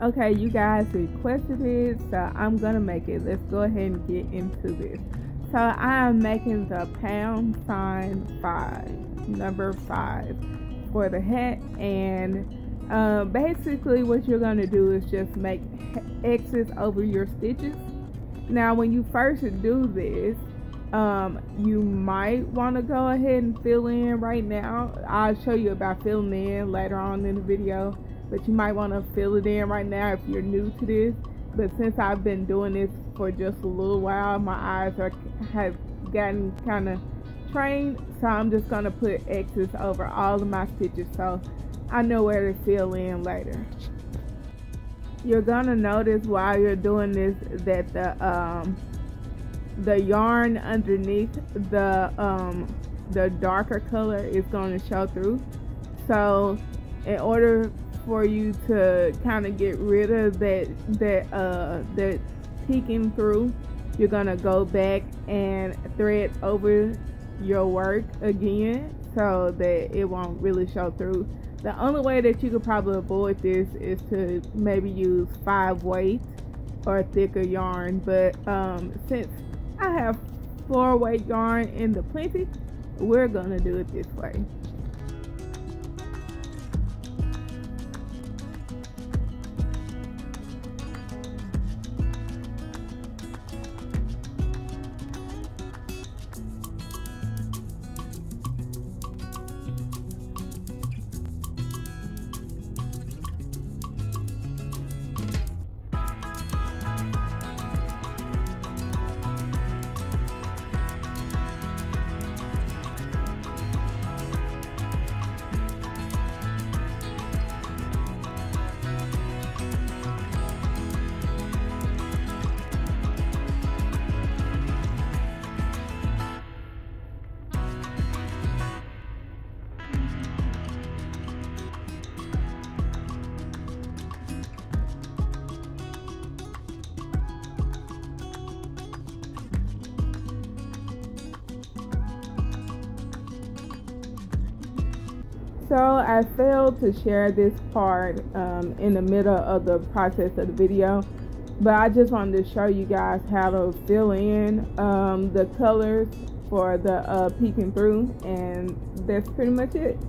Okay, you guys requested it, so I'm gonna make it. Let's go ahead and get into this. So I am making the pound sign 5, number 5 for the hat, and basically what you're gonna do is just make X's over your stitches. Now when you first do this, you might want to go ahead and fill in right now. I'll show you about filling in later on in the video, but you might want to fill it in right now if you're new to this. But since I've been doing this for just a little while, my eyes have gotten kind of trained, so I'm just going to put X's over all of my stitches so I know where to fill in later. You're gonna notice while you're doing this that the yarn underneath the darker color is going to show through. So in order for you to kind of get rid of that peeking through, you're gonna go back and thread over your work again so that it won't really show through. The only way that you could probably avoid this is to maybe use 5-weight or thicker yarn, but since I have 4-weight yarn in the plenty, we're gonna do it this way. So I failed to share this part in the middle of the process of the video, but I just wanted to show you guys how to fill in the colors for the peeking through, and that's pretty much it.